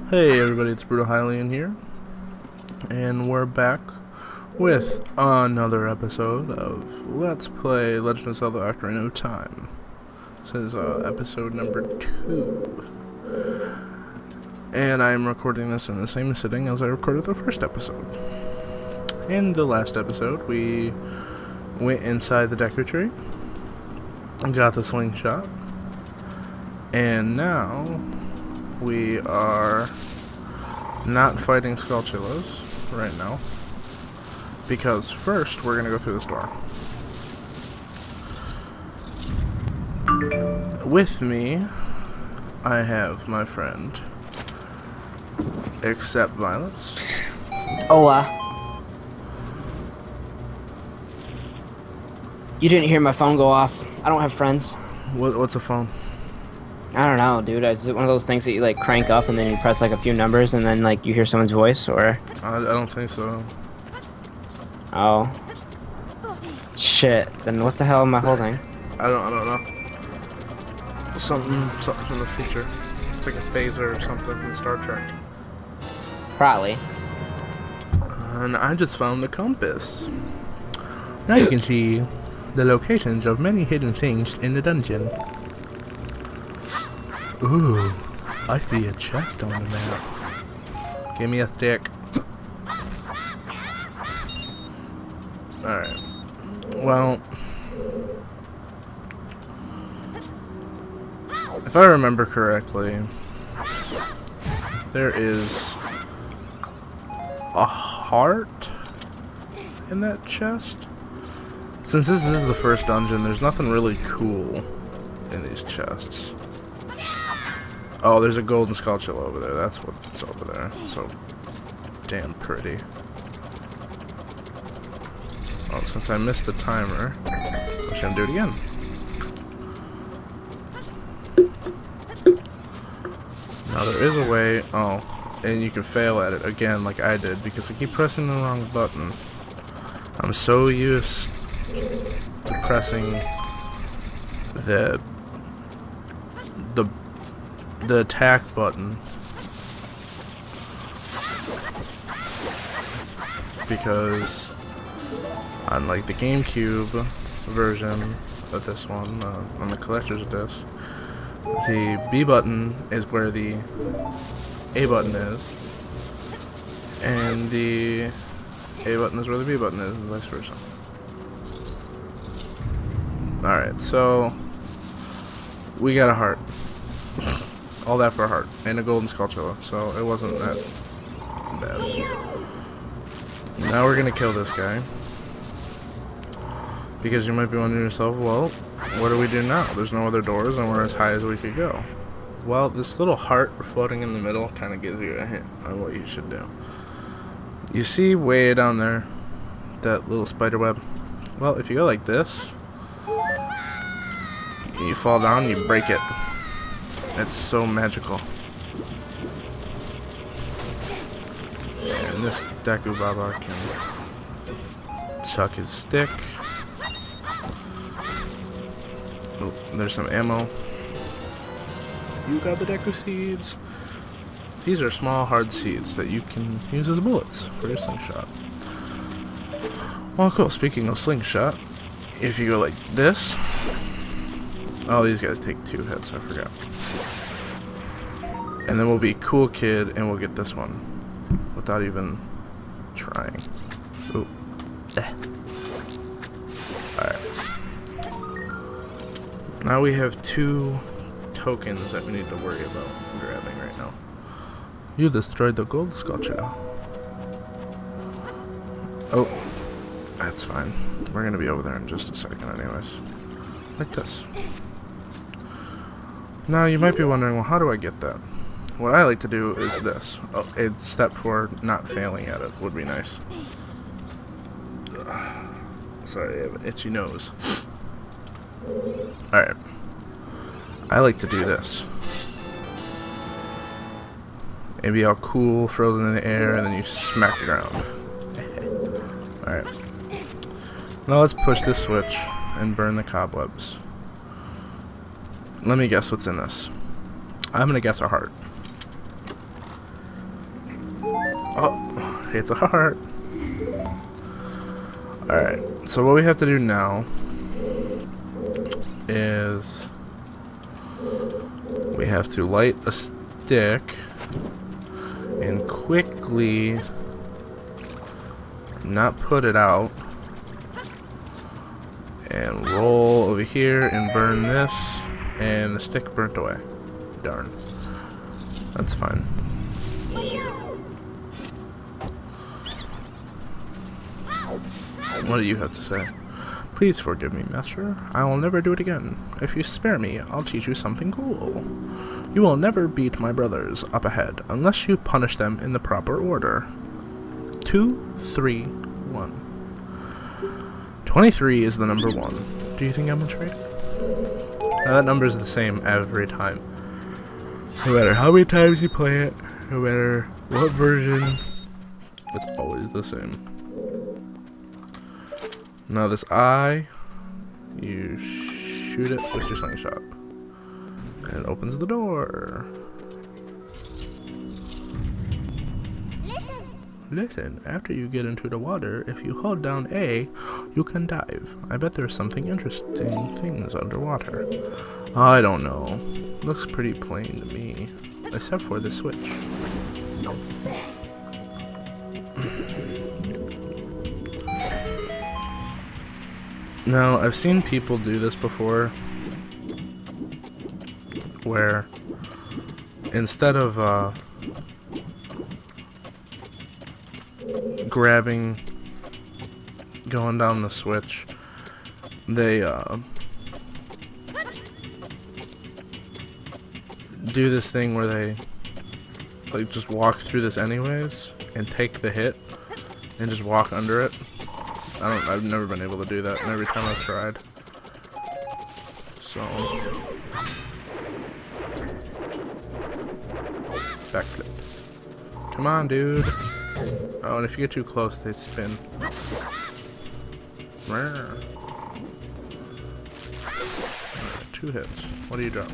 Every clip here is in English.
Hey everybody, it's Brutal Hylian here, and we're back with another episode of Let's Play Legend of Zelda Ocarina of Time. This is episode number 2, and I'm recording this in the same sitting as I recorded the first episode. In the last episode, we went inside the Deku tree, and got the slingshot, and now we are not fighting Skulltulas right now, because first we're gonna go through this door. With me, I have my friend, Accept Violence. Hola. You didn't hear my phone go off. I don't have friends. What's a phone? I don't know, dude. Is it one of those things that you like crank up and then you press like a few numbers and then like you hear someone's voice, or? I don't think so. Oh. Shit. Then what the hell am I holding? I don't know. Something from the future. It's like a phaser or something from Star Trek. Probably. And I just found the compass. Now you can see the locations of many hidden things in the dungeon. Ooh, I see a chest on the map. Give me a stick. Alright. Well, if I remember correctly, there is a heart in that chest. Since this is the first dungeon, there's nothing really cool in these chests. Oh, there's a golden Skulltula over there. That's what's over there. So damn pretty. Oh, since I missed the timer, I'm just gonna do it again. Now there is a way. Oh, and you can fail at it again, like I did, because I keep pressing the wrong button. I'm so used to pressing the attack button, because on like the GameCube version of this one, on the collector's disc, the B button is where the A button is, and the A button is where the B button is, and vice versa. Alright, so we got a heart. All that for a heart. And a golden Skulltula, so it wasn't that bad. Now we're gonna kill this guy. Because you might be wondering to yourself, well, what do we do now? There's no other doors and we're as high as we could go. Well, this little heart floating in the middle kind of gives you a hint on what you should do. You see way down there, that little spider web? Well, if you go like this, you fall down, you break it. It's so magical. And this Deku Baba can suck his stick. Oh, there's some ammo. You got the Deku seeds. These are small, hard seeds that you can use as bullets for your slingshot. Well, cool. Speaking of slingshot, if you go like this. Oh, these guys take 2 hits, I forgot. And then we'll be cool kid and we'll get this one without even trying. Ooh. Alright. Now we have 2 tokens that we need to worry about grabbing right now. You destroyed the gold Skulltula. Oh, that's fine. We're gonna be over there in just a second anyways. Like this. Now you might be wondering, well, how do I get that? What I like to do is this. Oh, it's step 4, not failing at it would be nice. Sorry, I have an itchy nose. Alright. I like to do this. Maybe all cool, frozen in the air, and then you smack the ground. Alright. Now let's push this switch and burn the cobwebs. Let me guess what's in this. I'm gonna guess a heart. Oh, it's a heart. Alright, so what we have to do now is we have to light a stick and quickly not put it out and roll over here and burn this, and the stick burnt away. Darn. That's fine. What do you have to say? Please forgive me, master. I will never do it again. If you spare me, I'll teach you something cool. You will never beat my brothers up ahead unless you punish them in the proper order. 2, 3, 1. 23 is the number 1. Do you think I'm a traitor? That number is the same every time. No matter how many times you play it, no matter what version, it's always the same. Now this eye, you shoot it with your slingshot. And it opens the door. Listen, after you get into the water, if you hold down A, you can dive. I bet there's something interesting things underwater. I don't know. Looks pretty plain to me. Except for the switch. Now, I've seen people do this before, where instead of going down the switch, they do this thing where they like just walk through this anyways and take the hit and just walk under it. I've never been able to do that, and every time I've tried. So backflip. Come on, dude. Oh, and if you get too close, they spin. Alright, 2 hits. What do you drop?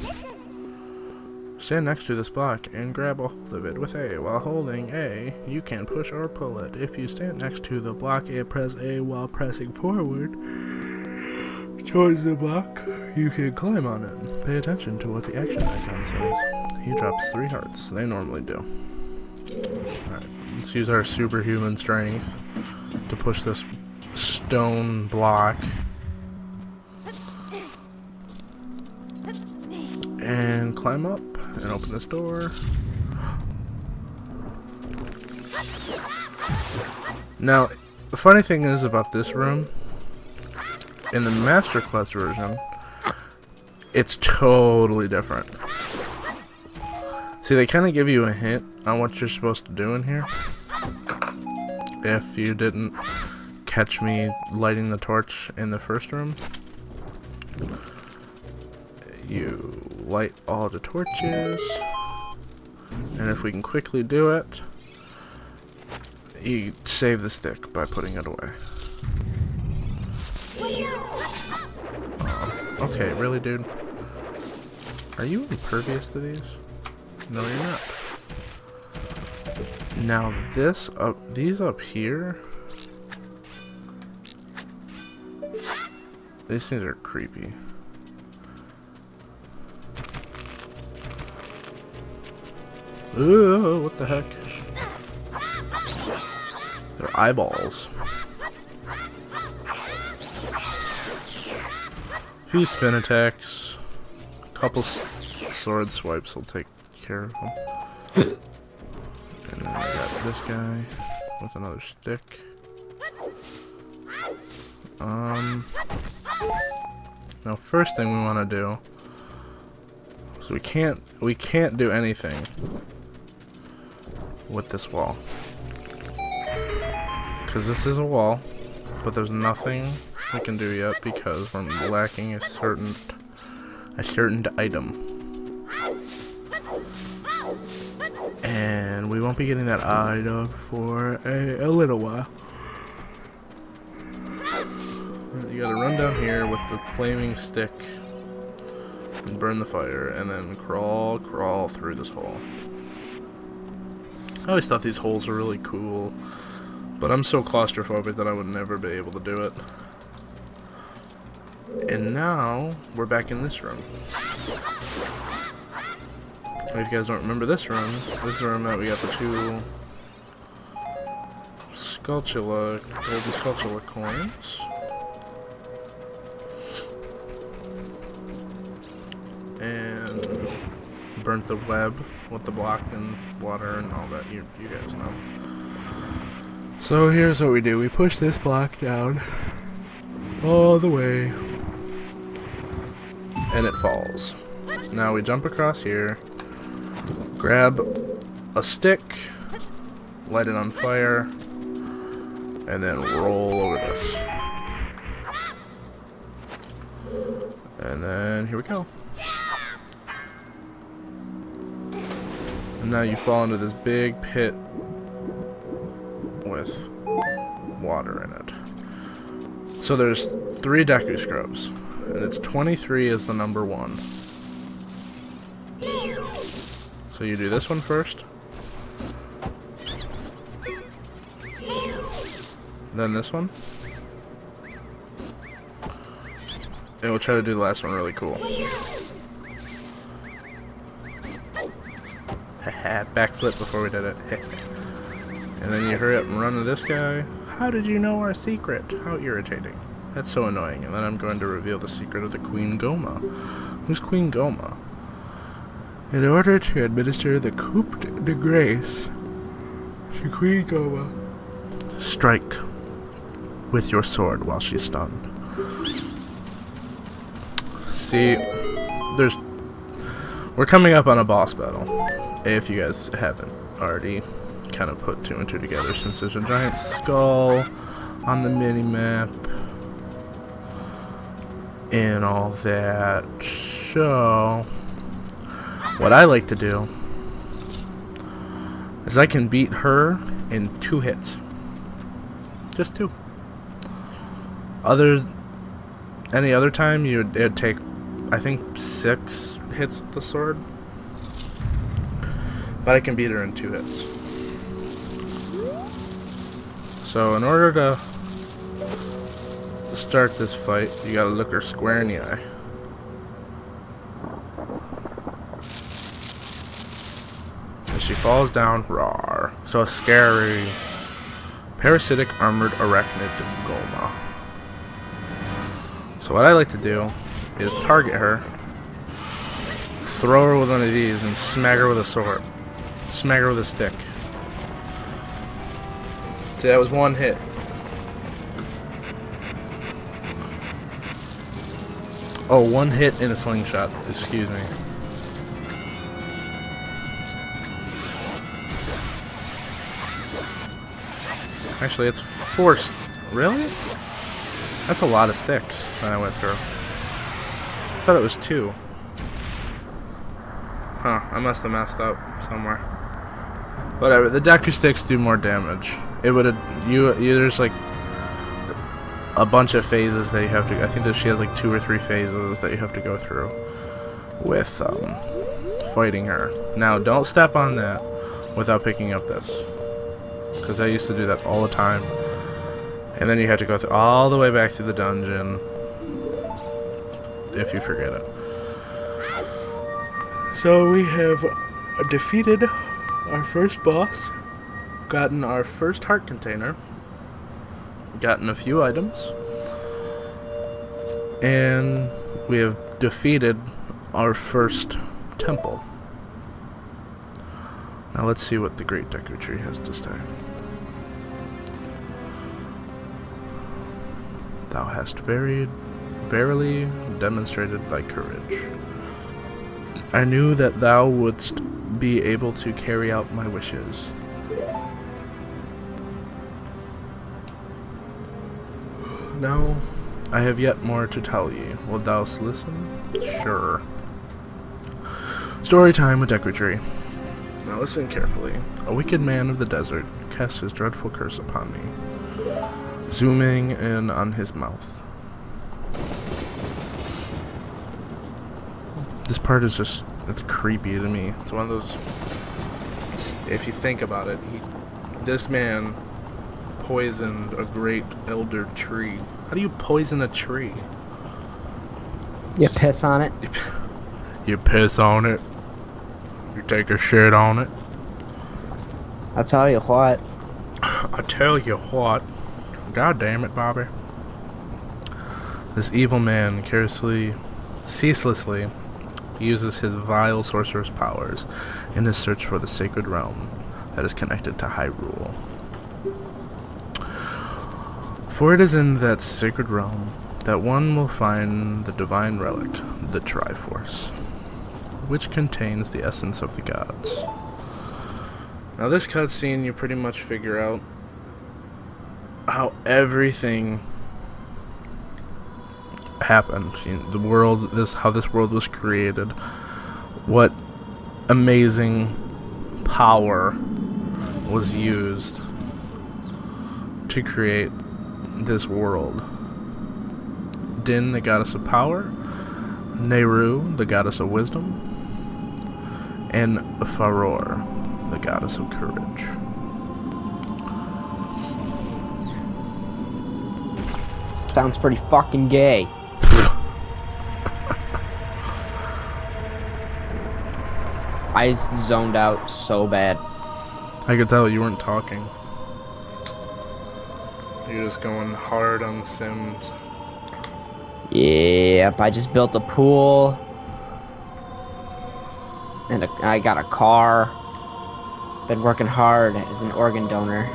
Stand next to this block and grab a hold of it with A. While holding A, you can push or pull it. If you stand next to the block and press A while pressing forward towards the block, you can climb on it. Pay attention to what the action icon says. He drops 3 hearts. They normally do. Alright, let's use our superhuman strength to push this stone block. And climb up and open this door. Now, the funny thing is about this room, in the Master Quest version, it's totally different. See, they kind of give you a hint on what you're supposed to do in here. If you didn't catch me lighting the torch in the first room. You light all the torches, and if we can quickly do it, you save the stick by putting it away. Okay, really, dude? Are you impervious to these? No, you're not. Now these up here, these things are creepy. Ooh, what the heck? They're eyeballs. A few spin attacks, a couple sword swipes will take care of them. And then I got this guy with another stick. Now first thing we want to do, so we can't do anything with this wall, because this is a wall, but there's nothing we can do yet because we're lacking a certain item, and we won't be getting that item for a little while. You gotta run down here with the flaming stick and burn the fire, and then crawl through this hole. I always thought these holes were really cool, but I'm so claustrophobic that I would never be able to do it. And now, we're back in this room. If you guys don't remember this room, this is the room that we got the 2 golden Skulltula coins. And burnt the web with the block and water and all that. You guys know. So here's what we do. We push this block down all the way. And it falls. Now we jump across here. Grab a stick. Light it on fire. And then roll over this. And then here we go. And now you fall into this big pit with water in it. So there's 3 Deku scrubs, and it's 23 is the number 1. So you do this one first, then this one, and we'll try to do the last one really cool. Backflip before we did it. And then you hurry up and run to this guy. How did you know our secret? How irritating. That's so annoying. And then I'm going to reveal the secret of the Queen Goma. Who's Queen Goma? In order to administer the coup de grace to Queen Goma, strike with your sword while she's stunned. See, we're coming up on a boss battle. If you guys haven't already kind of put 2 and 2 together, since there's a giant skull on the mini-map and all that. So, what I like to do is I can beat her in 2 hits. Just 2. Any other time, it'd take, I think, 6 hits with the sword. But I can beat her in 2 hits. So in order to start this fight, you gotta look her square in the eye. And she falls down, roar. So a scary parasitic armored arachnid Goma. So what I like to do is target her, throw her with one of these, and smack her with a sword. Smack her with a stick. See, that was 1 hit. Oh, 1 hit in a slingshot. Excuse me. Actually, it's 4. Really? That's a lot of sticks that I went through. I thought it was 2. Huh, I must have messed up somewhere. Whatever, the Deku sticks do more damage. It would there's like a bunch of phases that you have to, I think that she has like 2 or 3 phases that you have to go through with fighting her. Now, don't step on that without picking up this, because I used to do that all the time. And then you have to go all the way back to the dungeon if you forget it. So we have defeated our first boss, gotten our first heart container, gotten a few items, and we have defeated our first temple. Now let's see what the Great Deku Tree has to say. Thou hast verily demonstrated thy courage. I knew that thou wouldst be able to carry out my wishes. Now, I have yet more to tell ye. Wilt thou listen? Sure. Story time with Deku Tree. Now listen carefully. A wicked man of the desert cast his dreadful curse upon me, zooming in on his mouth. This part is just, it's creepy to me. It's one of those if you think about it, this man poisoned a great elder tree. How do you poison a tree? You piss on it. You piss on it. You take a shit on it. I'll tell you what. I tell you what. God damn it, Bobby. This evil man ceaselessly uses his vile sorcerer's powers in his search for the sacred realm that is connected to Hyrule. For it is in that sacred realm that one will find the divine relic, the Triforce, which contains the essence of the gods. Now this cutscene, you pretty much figure out how everything happened. The world, how this world was created. What amazing power was used to create this world. Din, the goddess of power, Nehru, the goddess of wisdom, and Faror, the goddess of courage. Sounds pretty fucking gay. I zoned out so bad. I could tell you weren't talking. You're just going hard on the Sims. Yep, I just built a pool. And I got a car. Been working hard as an organ donor.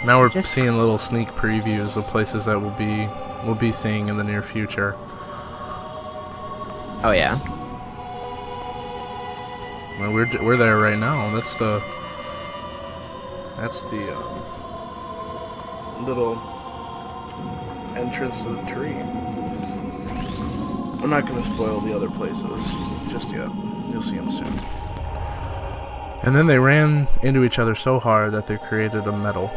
Now we're seeing little sneak previews of places that we'll be seeing in the near future. Oh yeah. Well, we're there right now. That's the little entrance to the tree. I'm not going to spoil the other places just yet. You'll see them soon. And then they ran into each other so hard that they created a medal.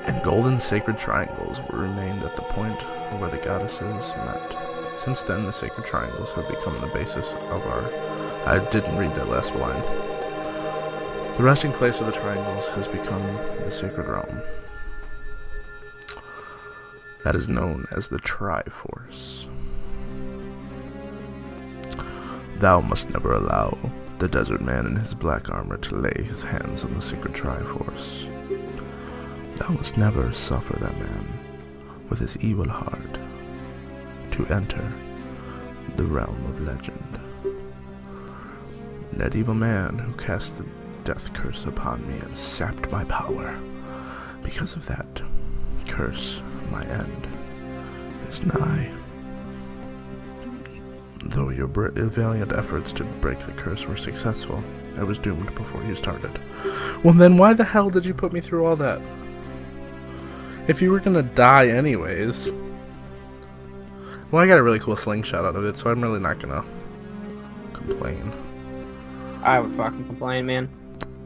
And golden sacred triangles were remained at the point where the goddesses met. Since then, the sacred triangles have become the basis of our... I didn't read that last line. The resting place of the triangles has become the sacred realm. That is known as the Triforce. Thou must never allow the desert man in his black armor to lay his hands on the sacred Triforce. Thou must never suffer that man with his evil heart to enter the realm of legend. That evil man who cast the death curse upon me and sapped my power. Because of that curse, my end is nigh. Though your valiant efforts to break the curse were successful, I was doomed before you started. Well then why the hell did you put me through all that? If you were gonna die anyways... Well, I got a really cool slingshot out of it, so I'm really not gonna complain. I would fucking complain, man.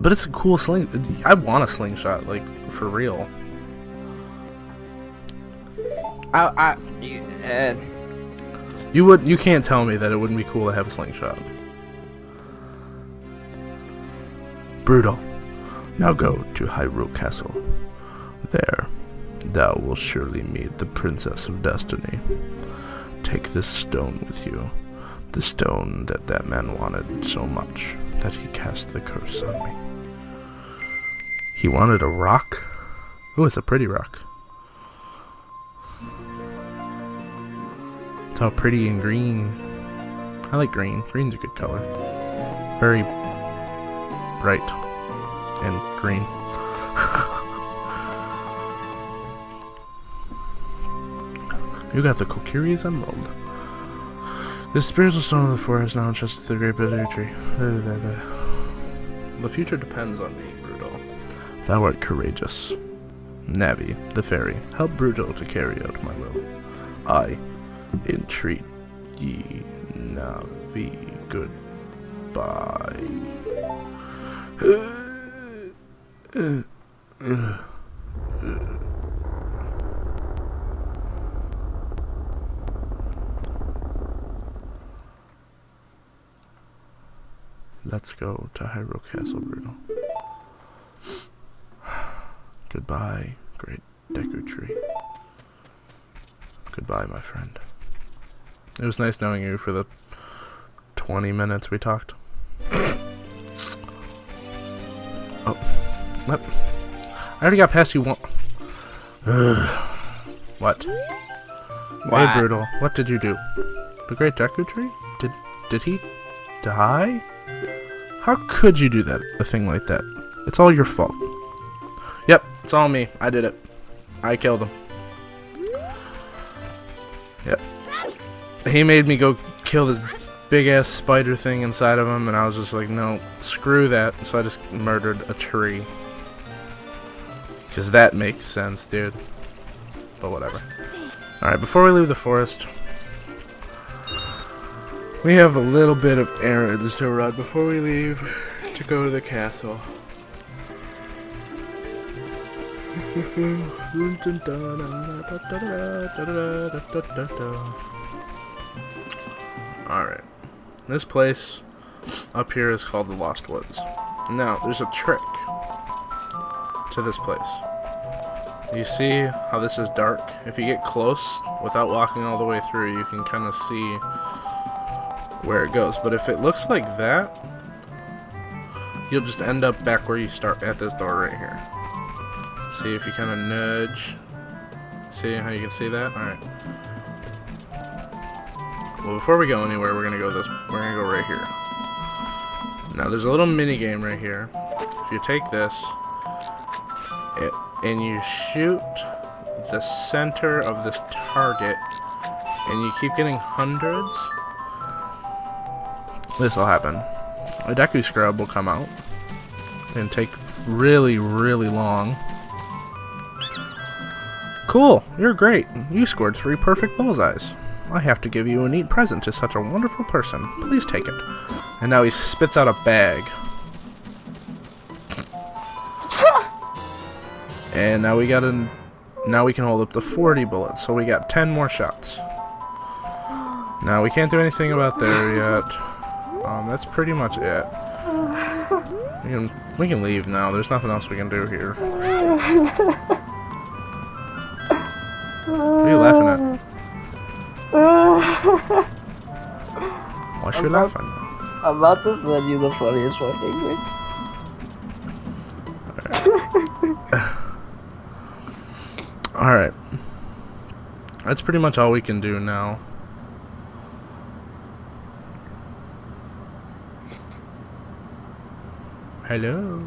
But it's a cool sling... I want a slingshot, like, for real. You can't tell me that it wouldn't be cool to have a slingshot. Brutal. Now go to Hyrule Castle. There, thou will surely meet the Princess of Destiny. Take this stone with you. The stone that man wanted so much that he cast the curse on me. He wanted a rock? Ooh, it's a pretty rock. It's all pretty and green. I like green. Green's a good color. Very bright and green. You got the Kokiri's Emerald. The spiritual stone of the forest now entrusted to the great bitter tree. The future depends on thee, Bruto. Thou art courageous. Navi, the fairy, help Bruto to carry out my will. I entreat ye, Navi, goodbye. Let's go to Hyrule Castle, Bruno. Goodbye, great Deku tree. Goodbye, my friend. It was nice knowing you for the 20 minutes we talked. Oh, what? I already got past you one. What? Hey, Brutal, what did you do? The great Deku tree? Did he die? How could you do that? A thing like that? It's all your fault. Yep, it's all me. I did it. I killed him. Yep. He made me go kill this big ass spider thing inside of him, and I was just like, no, screw that. So I just murdered a tree. Because that makes sense, dude. But whatever. Alright, before we leave the forest, we have a little bit of errands to run before we leave to go to the castle. Alright. This place up here is called the Lost Woods. Now, there's a trick to this place. You see how this is dark? If you get close, without walking all the way through, you can kind of see where it goes. But if it looks like that, you'll just end up back where you start at this door right here. See if you kind of nudge. See how you can see that? Alright. Well, before we go anywhere, we're gonna go right here. Now there's a little mini game right here. If you take this and you shoot the center of this target and you keep getting hundreds, this will happen. A Deku Scrub will come out and take really, really long. Cool, you're great. You scored 3 perfect bullseyes. I have to give you a neat present to such a wonderful person. Please take it. And now he spits out a bag. And now we can hold up to 40 bullets, so we got 10 more shots. Now we can't do anything about there yet. That's pretty much it. We can leave now. There's nothing else we can do here. What are you laughing at? What's you laughing at? I'm about to send you the funniest fucking thing. Alright. That's pretty much all we can do now. Hello?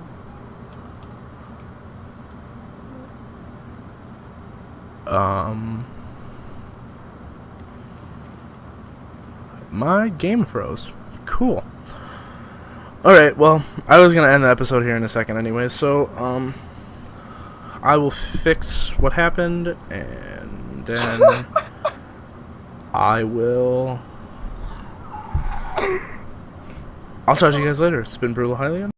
My game froze. Cool. Alright, well, I was gonna end the episode here in a second anyway, so, I will fix what happened, and then I'll talk to you guys later. It's been Brutal Hylian.